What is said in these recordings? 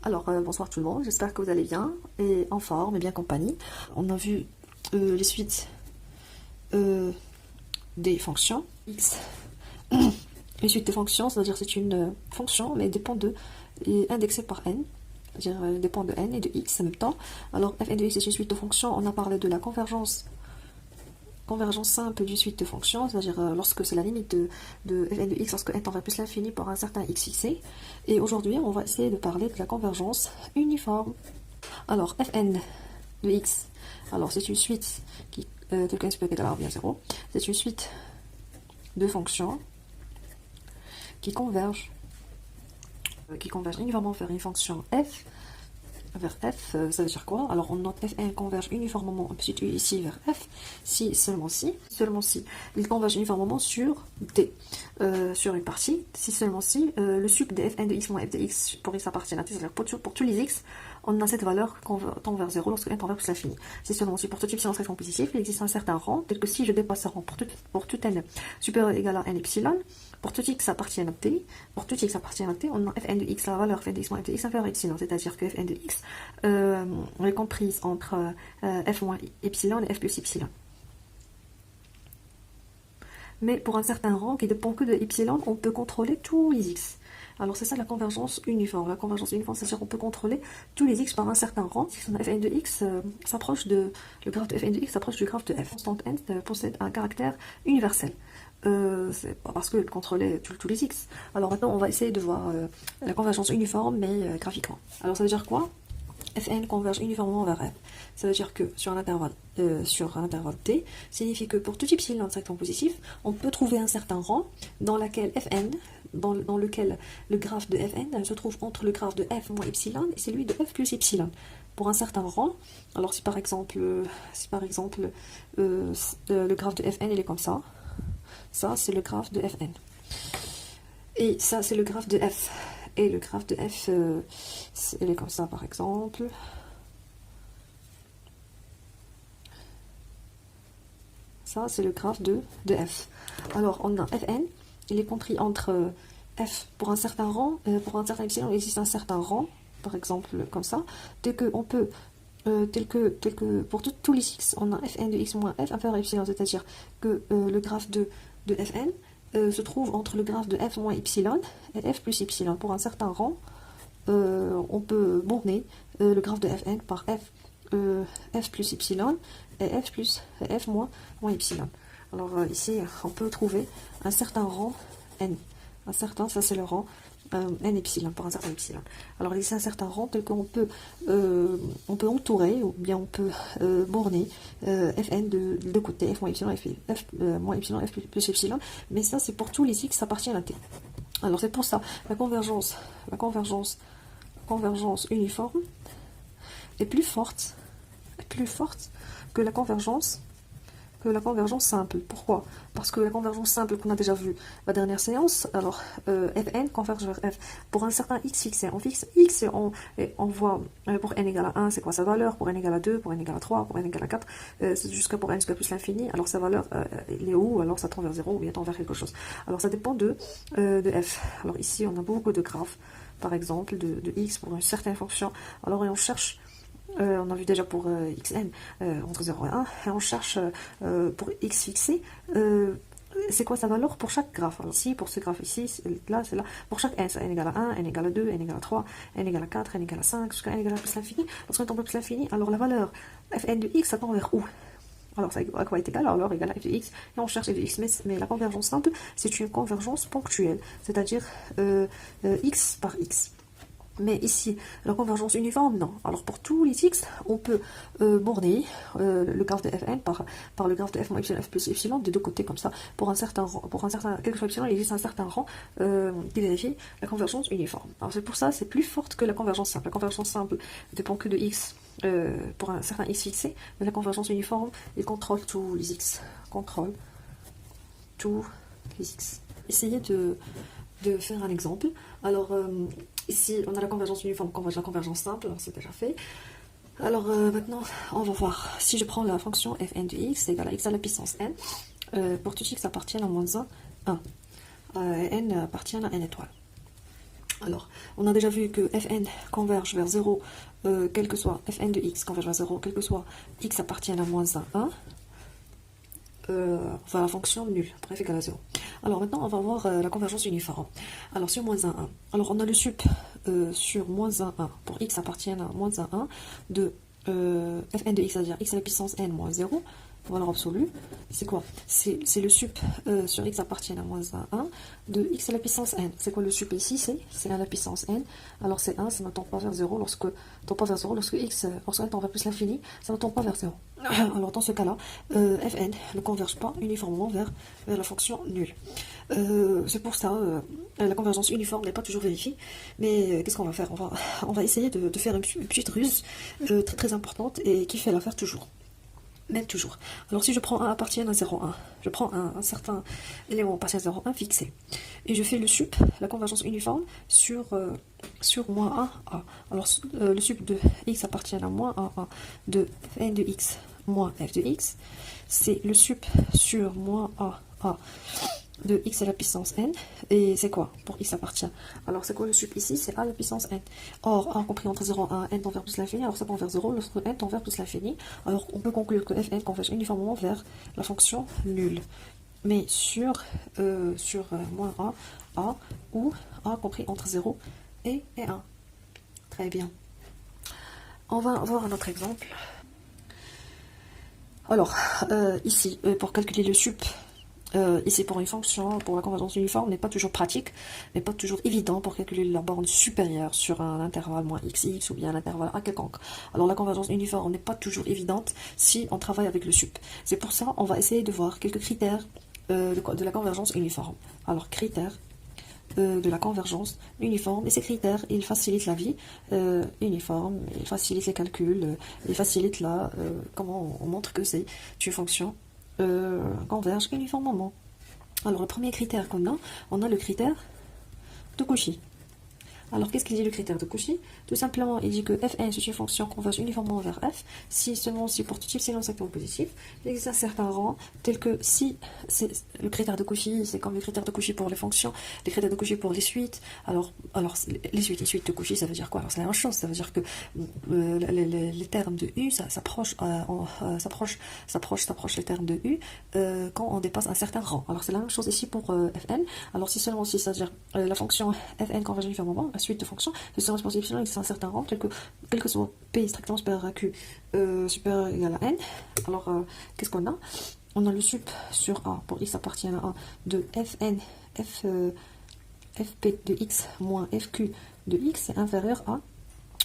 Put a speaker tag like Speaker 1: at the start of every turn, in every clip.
Speaker 1: Alors, bonsoir tout le monde, j'espère que vous allez bien, et en forme, et bien compagnie. On a vu les suites des fonctions x. Les suites des fonctions, c'est-à-dire c'est une fonction, mais elle dépend de, est indexée par n, c'est-à-dire elle dépend de n et de x en même temps. Alors, fn de x est une suite de fonctions, on a parlé de la convergence simple d'une suite de fonctions, c'est-à-dire lorsque c'est la limite de fn de x lorsque n tend vers plus l'infini pour un certain x fixé. Et aujourd'hui, on va essayer de parler de la convergence uniforme. Alors, fn de x, alors c'est une suite qui, telle que n supérieur égal à bien 0, c'est une suite de fonctions qui convergent uniformément vers une fonction f, vers f, ça veut dire quoi? Alors on note fn converge uniformément situé ici vers f, si seulement si il converge uniformément sur d, sur une partie, si seulement si le suc de fn de x moins f de x pour x appartient à t, c'est-à-dire pour tous les x, on a cette valeur tend vers 0 lorsque n tend vers plus l'infini. Si seulement si pour tout epsilon serait positif, il existe un certain rang, tel que si je dépasse ce rang pour tout n supérieur ou égal à n epsilon, pour tout x appartient à t, on a fn de x, la valeur fn de x moins f de x inférieure à epsilon, c'est-à-dire que fn de x est comprise entre f moins epsilon et f plus epsilon. Mais pour un certain rang qui dépend que de epsilon, on peut contrôler tous les x. Alors c'est ça la convergence uniforme. La convergence uniforme, c'est-à-dire qu'on peut contrôler tous les x par un certain rang. Si fn de x s'approche de le graphe de fn de x s'approche du graphe de f. Constante n possède un caractère universel. C'est pas parce que contrôlait tous les x. Alors maintenant, on va essayer de voir la convergence uniforme, mais graphiquement. Alors ça veut dire quoi? Fn converge uniformément vers f. Ça veut dire que sur un intervalle t, signifie que pour tout epsilon strictement positif, on peut trouver un certain rang dans lequel le graphe de fn se trouve entre le graphe de f moins epsilon et celui de f plus epsilon. Pour un certain rang, alors si par exemple le graphe de fn il est comme ça c'est le graphe de fn. Et ça c'est le graphe de f. Et le graphe de f, il est comme ça par exemple. Ça, c'est le graphe de f. Alors, on a fn, il est compris entre f pour un certain rang, pour un certain epsilon, il existe un certain rang, par exemple comme ça, tel que pour tous les x, on a fn de x moins f inférieur à epsilon, c'est-à-dire que le graphe de fn se trouve entre le graphe de f moins epsilon et f plus epsilon. Pour un certain rang, on peut borner le graphe de fn par f plus epsilon et f moins epsilon. Alors ici, on peut trouver un certain rang n. Ça c'est le rang n epsilon, pour un certain epsilon. Alors ici, un certain rang tel qu'on peut, entourer, ou bien on peut borner fn de deux côtés, f moins epsilon, f plus epsilon, mais ça c'est pour tous les x, ça appartient à t. Alors c'est pour ça, la convergence uniforme est plus forte que la convergence simple. Pourquoi? Parce que la convergence simple qu'on a déjà vue la dernière séance, alors fn converge vers f pour un certain x fixé. On fixe x et on voit pour n égale à 1, c'est quoi sa valeur, pour n égale à 2, pour n égale à 3, pour n égale à 4, jusqu'à pour n jusqu'à plus l'infini, alors sa valeur il est où? Alors ça tend vers 0 ou bien tend vers quelque chose. Alors ça dépend de f. Alors ici on a beaucoup de graphes, par exemple de x pour une certaine fonction. Alors on cherche, on a vu déjà pour xn entre 0 et 1, et on cherche pour x fixé, c'est quoi sa valeur pour chaque graphe. Alors ici, pour ce graphe ici, c'est là, pour chaque n, ça n égale à 1, n égale à 2, n égale à 3, n égale à 4, n égale à 5, jusqu'à n égale à plus l'infini. Lorsqu'on tombe à plus l'infini, alors la valeur fn de x, ça tend vers où? Alors ça à quoi est égal? Alors égal à f de x, et on cherche f de x, mais la convergence simple, c'est une convergence ponctuelle, c'est-à-dire x par x. Mais ici, la convergence uniforme, non. Alors pour tous les x, on peut borner le graphe de fn par le graphe de f moins epsilon, f plus epsilon, des deux côtés comme ça. Pour un certain quel que soit epsilon, il existe un certain rang qui vérifie la convergence uniforme. Alors c'est pour ça, c'est plus forte que la convergence simple. La convergence simple ne dépend que de x pour un certain x fixé, mais la convergence uniforme, il contrôle tous les x. Essayez de faire un exemple. Alors ici on a la convergence uniforme converge la convergence simple, alors c'est déjà fait. Alors maintenant on va voir, si je prends la fonction fn de x égale à x à la puissance n, pour tout x appartient à moins 1, n appartient à n étoile. Alors, on a déjà vu que fn converge vers 0, quel que soit fn de x converge vers 0, quel que soit x appartienne à moins 1, 1, enfin la fonction nulle, bref, égale à 0. Alors maintenant, on va voir la convergence uniforme. Alors sur moins 1, 1. Alors on a le sup sur moins 1, 1, pour x appartienne à moins 1, 1, de fn de x, c'est-à-dire x à la puissance n moins 0, valeur absolue. C'est quoi? C'est le sup sur x appartient à moins 1, 1 de x à la puissance n. C'est quoi le sup ici? C'est à la puissance n. Alors c'est 1, ça ne tend pas vers 0 lorsque x, lorsque n tend vers plus l'infini, ça ne tend pas vers 0. Alors dans ce cas-là, fn ne converge pas uniformément vers la fonction nulle. C'est pour ça, la convergence uniforme n'est pas toujours vérifiée. Mais qu'est-ce qu'on va faire? On va essayer de faire une petite ruse très très importante et qui fait l'affaire toujours. Même toujours. Alors si je prends 1 appartient à 0,1, je prends un certain élément appartient à 0,1 fixé, et je fais le sup, la convergence uniforme, sur moins 1, A. Alors le sup de x appartient à moins 1, A de n de x moins f de x, c'est le sup sur moins A de x à la puissance n, et c'est quoi pour x appartient? Alors c'est quoi le sup ici? C'est a à la puissance n. Or a compris entre 0 et 1, n tend vers plus l'infini, alors ça tend vers 0 lorsque n tend vers plus l'infini. Alors on peut conclure que fn converge uniformément vers la fonction nulle, mais sur moins a ou a compris entre 0 et 1. Très bien. On va voir un autre exemple. Alors ici pour calculer le sup, ici pour une fonction, pour la convergence uniforme, n'est pas toujours pratique, n'est pas toujours évident pour calculer la borne supérieure sur un intervalle moins x ou bien un intervalle à quelconque. Alors la convergence uniforme n'est pas toujours évidente si on travaille avec le sup. C'est pour ça on va essayer de voir quelques critères de la convergence uniforme. Alors critères de la convergence uniforme, et ces critères ils facilitent la vie uniforme, ils facilitent les calculs, ils facilitent comment on montre que c'est une fonction converge uniformément. Alors le premier critère qu'on a, on a le critère de Cauchy. Alors qu'est-ce qu'il dit le critère de Cauchy? Tout simplement, il dit que fn c'est une fonction converge uniformément vers f si seulement si pour tout type c'est non secteur positif, il existe un certain rang tel que si le critère de Cauchy, c'est comme le critère de Cauchy pour les fonctions, les critères de Cauchy pour les suites. Alors les suites de Cauchy, ça veut dire quoi? Alors c'est la même chose, ça veut dire que les termes de u s'approchent les termes de u quand on dépasse un certain rang. Alors c'est la même chose ici pour fn. Alors si seulement si, c'est-à-dire la fonction fn converge uniformément, la suite de fonctions, c'est sur l'expansion epsilon existe un certain rang, quel que soit p strictement supérieur à q supérieur ou égal à n. Alors qu'est-ce qu'on a? On a le sup sur a pour x appartient à 1 de fn fp de x moins fq de x est inférieur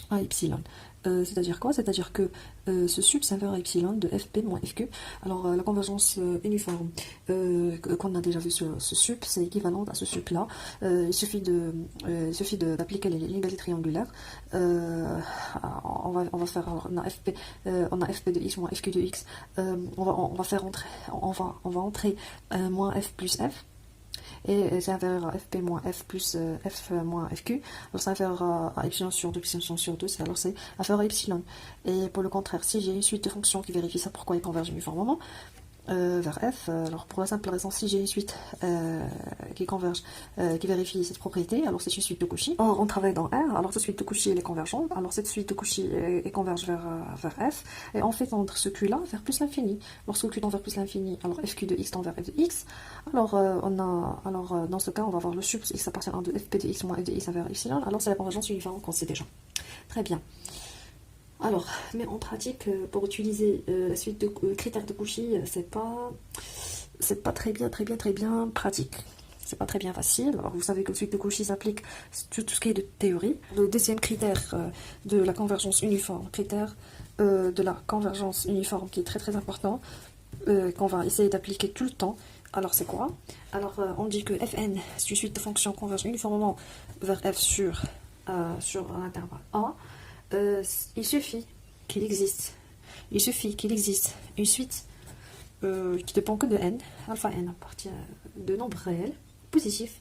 Speaker 1: à epsilon. C'est-à-dire quoi? C'est-à-dire que ce sup c'est inférieur à epsilon de fp moins fq. Alors la convergence uniforme qu'on a déjà vu sur ce sup, c'est équivalent à ce sup là. Il suffit d'appliquer l'égalité triangulaire. On va faire, alors, on a fp de x moins fq de x. On va entrer moins f plus f. Et c'est inférieur à fp moins f plus f moins fq. Alors c'est inférieur à epsilon sur 2, epsilon sur 2, alors c'est inférieur à epsilon. Et pour le contraire, si j'ai une suite de fonctions qui vérifie ça, pourquoi ils convergent uniformément vers f, alors pour la simple raison, si j'ai une suite qui converge, qui vérifie cette propriété, alors c'est une suite de Cauchy. Or on travaille dans R, alors cette suite de Cauchy elle est convergente, alors cette suite de Cauchy elle converge vers f, et on fait tendre ce q là vers plus l'infini. Lorsque q tend vers plus l'infini, alors fq de x tend vers f de x. Alors dans ce cas on va voir le sup x appartient à 1 de fp de x moins f de x vers epsilon, alors c'est la convergence uniforme qu'on sait déjà. Très bien. Alors, mais en pratique, pour utiliser la suite de critères de Cauchy, c'est pas très bien pratique. C'est pas très bien facile. Alors, vous savez que la suite de Cauchy s'applique sur tout ce qui est de théorie. Le deuxième critère de la convergence uniforme, critère de la convergence uniforme qui est très très important, qu'on va essayer d'appliquer tout le temps. Alors, c'est quoi? Alors, on dit que fn, c'est une suite de fonctions converge uniformément vers f sur un intervalle A. Il suffit qu'il existe une suite qui dépend que de n, alpha n appartient de nombres réels positifs,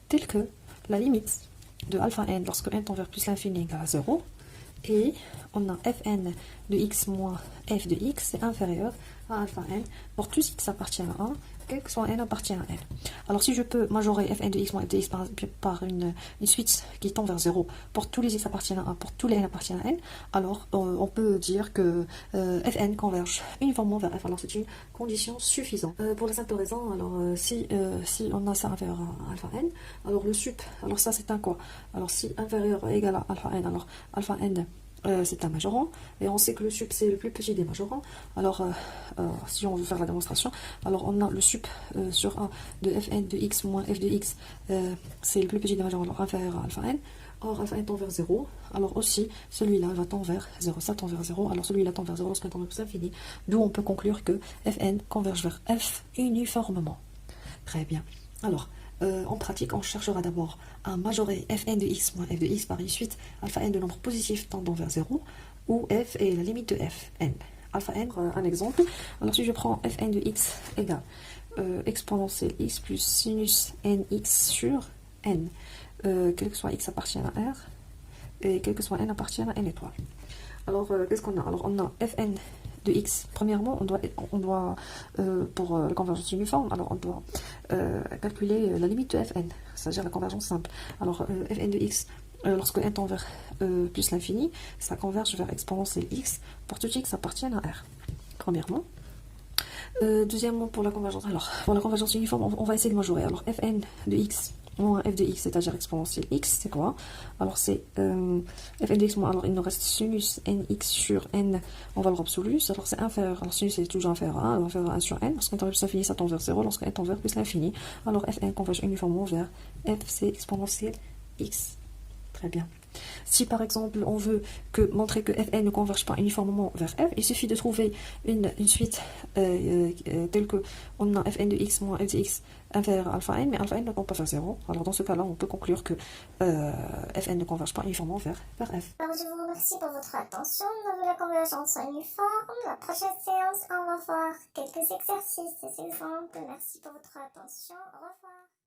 Speaker 1: tels que la limite de alpha n lorsque n tend vers plus l'infini égale à 0, et on a fn de x moins f de x est inférieur à alpha n pour tout x appartient à quel que soit n appartient à n. Alors si je peux majorer fn de x moins f de x par une suite qui tend vers 0 pour tous les x appartiennent à 1, pour tous les n appartiennent à n, alors on peut dire que fn converge uniformément vers f. Alors c'est une condition suffisante. Pour la simple raison, alors si on a ça inférieur à alpha n, alors le sup, alors ça c'est un quoi? Alors si inférieur ou égal à alpha n, alors alpha n c'est un majorant, et on sait que le sup c'est le plus petit des majorants. Alors si on veut faire la démonstration, alors on a le sup sur A de fn de x moins f de x, c'est le plus petit des majorants, alors inférieur à alpha n. Or alpha n tend vers 0, alors aussi celui-là va tendre vers 0, ça tend vers 0, alors celui-là tend vers 0 lorsqu'on tend vers plus infini, d'où on peut conclure que fn converge vers f uniformément. Très bien. Alors, en pratique, on cherchera d'abord à majorer fn de x moins f de x par une suite alpha n de nombres positifs tendant vers 0, où f est la limite de f, n. Alpha n, un exemple. Alors si je prends fn de x égale exponentielle x plus sinus nx sur n, quel que soit x appartient à r, et quel que soit n appartient à n étoile. Alors, qu'est-ce qu'on a? Alors, on a fn de x. Premièrement, on doit pour la convergence uniforme, alors on doit calculer la limite de fn, c'est-à-dire la convergence simple. Alors, fn de x, lorsque n tend vers plus l'infini, ça converge vers exponentielle x pour tout x appartiennent à r. Premièrement. Deuxièmement, pour la convergence, alors, pour la convergence uniforme, on va essayer de majorer. Alors, fn de x moins f de x, c'est-à-dire exponentielle x, c'est quoi? Alors c'est fn de x moins, alors il nous reste sinus nx sur n en valeur absolue, alors c'est inférieur, alors sinus est toujours inférieur à 1, inférieur à 1 sur n, lorsqu'on tend vers plus l'infini, ça tend vers 0, lorsqu'on tend vers plus l'infini, alors fn converge uniformément vers f, c'est exponentielle x. Très bien. Si par exemple on veut montrer que fn ne converge pas uniformément vers f, il suffit de trouver une suite telle que on a fn de x moins f de x inférieur à alpha n, mais alpha n ne tend pas vers 0. Alors dans ce cas-là, on peut conclure que fn ne converge pas uniformément vers f.
Speaker 2: Alors je vous remercie pour votre attention. Nous avons la convergence uniforme. La prochaine séance, on va voir quelques exercices suivants. Merci pour votre attention. Au revoir.